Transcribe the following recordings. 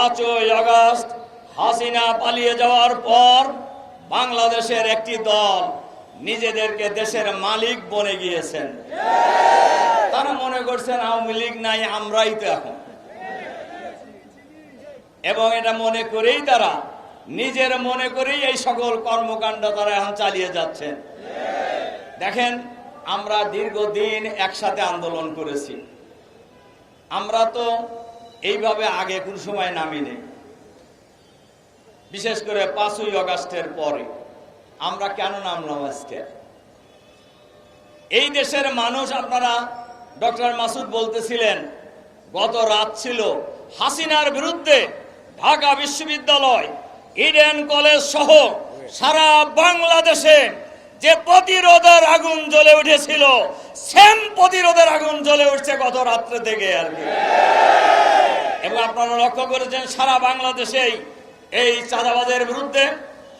5ই August Hasina পালিয়ে যাওয়ার পর বাংলাদেশের একটি দল নিজেদেরকে দেশের মালিক বনে গিয়েছেন। তারা মনে করছেন আওয়ামী লীগ নাই, আমরাই তো এখন। এবং এটা মনে করেই তারা নিজের মনে করেই এই সকল কর্মকাণ্ড তারা এখন চালিয়ে যাচ্ছেন। দেখেন, আমরা দীর্ঘদিন একসাথে আন্দোলন করেছি। আমরা তো এইভাবে আগে কোন সময় নামিনি, বিশেষ করে 5ই আগস্টের পরে। আমরা কেন নামলাম আজকে? এই দেশের মানুষ, আপনারা ডক্টর মাসুদ বলতেছিলেন গত রাত ছিল হাসিনার বিরুদ্ধে ঢাকা বিশ্ববিদ্যালয়, ইডেন কলেজ সহ সারা বাংলাদেশে যে প্রতিরোধের আগুন জ্বলে উঠেছিল, সেম প্রতিরোধের আগুন জ্বলে উঠছে গত রাত্রে থেকে আর কি। এবং আপনারা লক্ষ্য করেছেন সারা বাংলাদেশেই এই চাঁদাবাজের বিরুদ্ধে,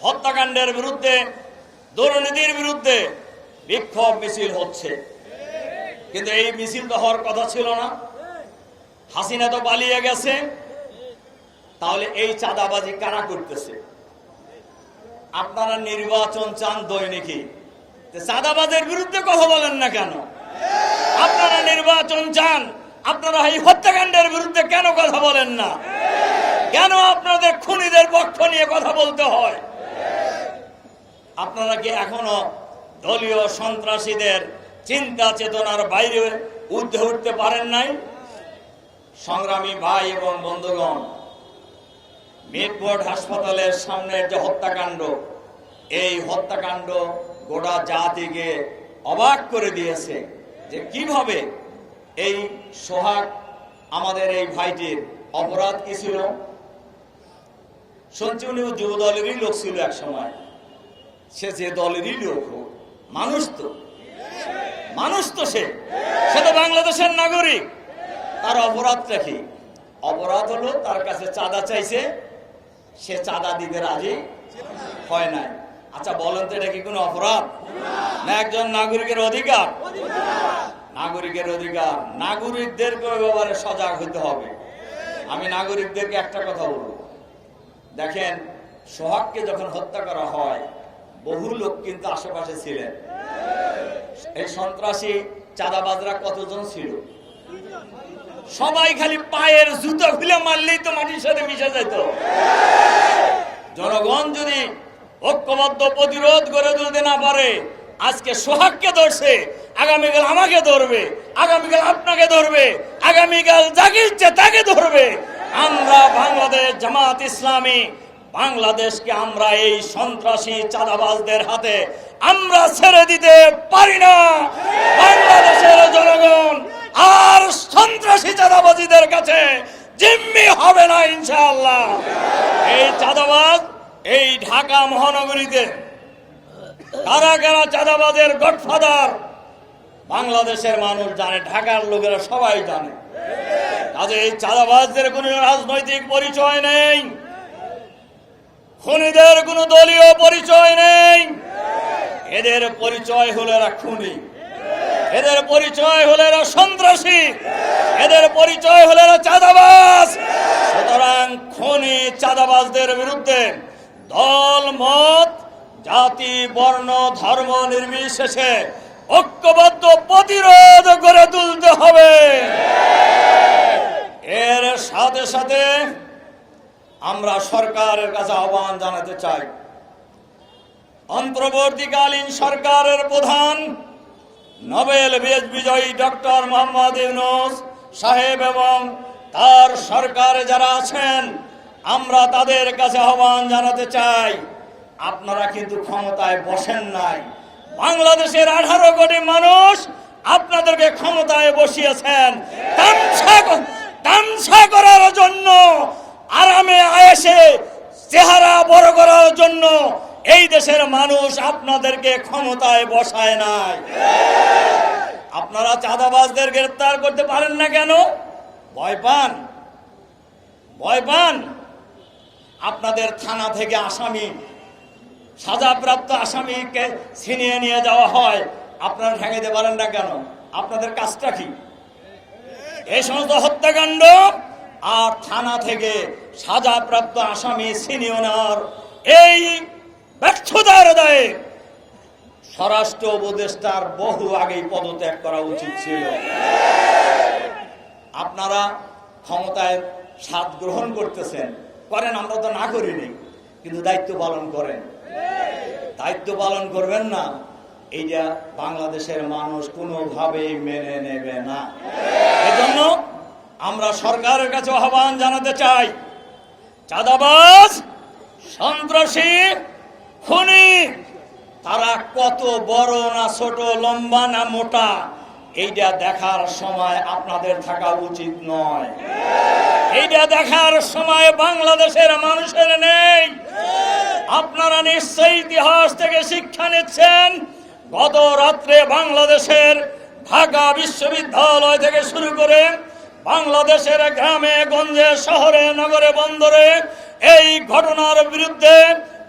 হত্যাকাণ্ডের বিরুদ্ধে, দুর্নীতির বিরুদ্ধে বিক্ষোভ মিছিল হচ্ছে। কিন্তু এই মিছিল তো হওয়ার কথা ছিল না। হাসিনা তো পালিয়ে গেছে, তাহলে এই চাঁদাবাজি কারা করতেছে? আপনারা নির্বাচন চান দৈনিকই, চাঁদাবাজের বিরুদ্ধে কথা বলেন না কেন? আপনারা নির্বাচন চান, আপনারা এই হত্যাকাণ্ডের বিরুদ্ধে কেন কথা বলেন না? কেন আপনাদের খুনিদের পক্ষ নিয়ে কথা বলতে হয়? আপনারা কি এখনো দলীয় সন্ত্রাসীদের চিন্তা চেতনার বাইরে ঊর্ধ্বে উঠতে পারেন নাই? সংগ্রামী ভাই এবং বন্ধুগণ, মিটফোর্ড হাসপাতালের সামনের যে হত্যাকাণ্ড, এই হত্যাকাণ্ড গোটা জাতিকে অবাক করে দিয়েছে যে কিভাবে এই সোহাগ, আমাদের এই ভাইটির অপরাধ কি ছিল? শুনছি উনি যুব দলেরই লোক ছিল এক সময়। সে যে দলেরই লোক হোক, মানুষ তো সে তো বাংলাদেশের নাগরিক। তার অপরাধটা কি? অপরাধ হলো তার কাছে চাঁদা চাইছে, সে চাঁদা দিতে রাজি হয় নাই। আচ্ছা বলেন তো, এটা কি কোনো অপরাধ না একজন নাগরিকের অধিকার? নাগরিকের অধিকার। নাগরিকদেরকে ওই ব্যাপারে সজাগ হতে হবে। আমি নাগরিকদেরকে একটা কথা বলবো, দেখেন, সোহাগকে যখন হত্যা করা হয় বহু লোক কিন্তু আশেপাশে ছিলেন। এই সন্ত্রাসী চাঁদাবাজরা কতজন ছিল? সবাই খালি পায়ের জুতো খুলে মারলেই তো মাটির সাথে মিশে যেত। জনগণ যদি ঐক্যবদ্ধ প্রতিরোধ গড়ে তুলতে না পারে, আজকে সোহাগকে ধরছে, আগামীকাল আমাকে ধরবে, আগামীকাল আপনাকে ধরবে, আগামীকাল যাকে ইচ্ছে তাকে ধরবে। আমরা বাংলাদেশ জামাত ইসলামী বাংলাদেশকে আমরা এই সন্ত্রাসী চাঁদাবাজদের হাতে আমরা ছেড়ে দিতে পারি না। বাংলাদেশের জনগণ আর সন্ত্রাসী চাঁদাবাজীদের কাছে জিম্মি হবে না ইনশাআল্লাহ। এই চাঁদাবাজ এই ঢাকা মহানগরীতে কারা কারা চাঁদাবাজের গডফাদার বাংলাদেশের মানুষ জানে, ঢাকার লোকেরা সবাই জানে। কাজে এই চাঁদাবাজদের কোনো রাজনৈতিক পরিচয় নেই, খুনিদের কোনো দলীয় পরিচয় নেই। এদের পরিচয় হলো এরা খুনি, এদের পরিচয় হলো এরা সন্ত্রাসী, এদের পরিচয় হলো এরা চাঁদাবাজ। সুতরাং খুনি চাঁদাবাজদের বিরুদ্ধে দল মত, জাতি, বর্ণ, ধর্ম নির্বিশেষে ঐক্যবদ্ধ প্রতিরোধ গড়ে তুলতে হবে। এর সাথে সাথে আমরা সরকারের কাছে আহ্বান জানাতে চাই, অন্তর্বর্তীকালীন সরকারের প্রধান নোবেল বিজয়ী ডক্টর মোহাম্মদ ইউনূস সাহেব এবং তার সরকারে যারা আছেন, আমরা তাদের কাছে আহ্বান জানাতে চাই, আপনারা কিন্তু ক্ষমতায় বসেন নাই। বাংলাদেশের 18 কোটি মানুষ আপনাদেরকে ক্ষমতায় বসিয়েছেন তামসা করার জন্য, আরামে আয়েশে চেহারা বড় করার জন্য। এই দেশের মানুষ আপনাদেরকে ক্ষমতায় বসায় নাই। আপনারা চাঁদাবাজদের গ্রেফতার করতে পারেন না কেন? ভয় পান? আপনাদের থানা থেকে আসামি, সাজাপ্রাপ্ত আসামিকে ছিনিয়ে নিয়ে যাওয়া হয়, আপনারা ঠেকাইতে পারেন না কেন? আপনাদের কাজটা কি? এই সমস্ত হত্যাকাণ্ড আর থানা থেকে সাজাপ্রাপ্ত আসামি সিনিয়র এই ব্যর্থতার দায়ে স্বরাষ্ট্র উপদেষ্টার বহু আগেই পদত্যাগ করা উচিত ছিল। আপনারা ক্ষমতায় স্বাদ গ্রহণ করতেছেন, করেন, আমরা তো না করিনি, কিন্তু দায়িত্ব পালন করেন। দায়িত্ব পালন করবেন না, এইটা বাংলাদেশের মানুষ কোনোভাবেই মেনে নেবে না। এজন্য আমরা সরকারের কাছে আহ্বান জানাতে চাই, চাঁদাবাজ, সন্ত্রাসী, খুনি তারা কত বড় না ছোট, লম্বা না মোটা, এইটা দেখার সময় আপনাদের থাকা উচিত নয়। এইটা দেখার সময় বাংলাদেশের মানুষের নেই। আপনারা নিশ্চয়ই ইতিহাস থেকে শিক্ষা নিচ্ছেন। গত রাত্রে বাংলাদেশের ঢাকা বিশ্ববিদ্যালয় থেকে শুরু করে বাংলাদেশের গ্রামে গঞ্জে, শহরে, নগরে, বন্দরে এই ঘটনার বিরুদ্ধে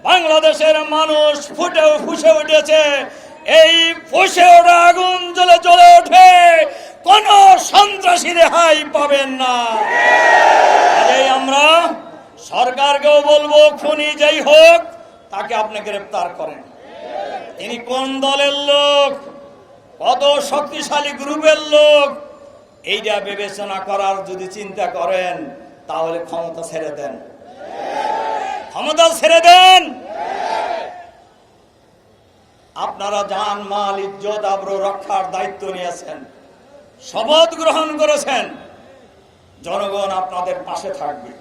বাংলাদেশের মানুষ ফুসে উঠেছে। এই ফুসে ওঠা আগুন জ্বলে জ্বলে ওঠে, কোন সন্ত্রাসী রেহাই পাবেন না। এই আমরা সরকারকেও বলবো, খুনি যেই হোক তাকে আপনি গ্রেফতার করেন। তিনি কোন দলের লোক, কত শক্তিশালী গ্রুপের লোক, এইটা বিবেচনা করার যদি চিন্তা করেন তাহলে ক্ষমতা ছেড়ে দেন, ক্ষমতা ছেড়ে দেন। আপনারা জান মাল ইজ্জত আবরু রক্ষার দায়িত্ব নিয়েছেন, শপথ গ্রহণ করেছেন, জনগণ আপনাদের পাশে থাকবে।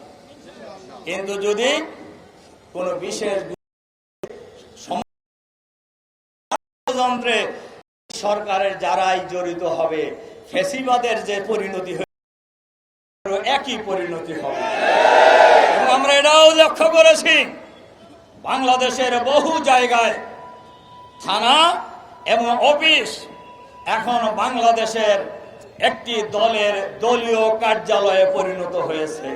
কিন্তু যদি কোনো বিশেষ যন্ত্রে সরকারের যারাই জড়িত হবে, ফ্যাসিবাদের যে পরিণতি একই পরিণতি হবে। এবং আমরা এটাও লক্ষ্য করেছি, বাংলাদেশের বহু জায়গায় থানা এবং অফিস এখন বাংলাদেশের একটি দলের দলীয় কার্যালয়ে পরিণত হয়েছে।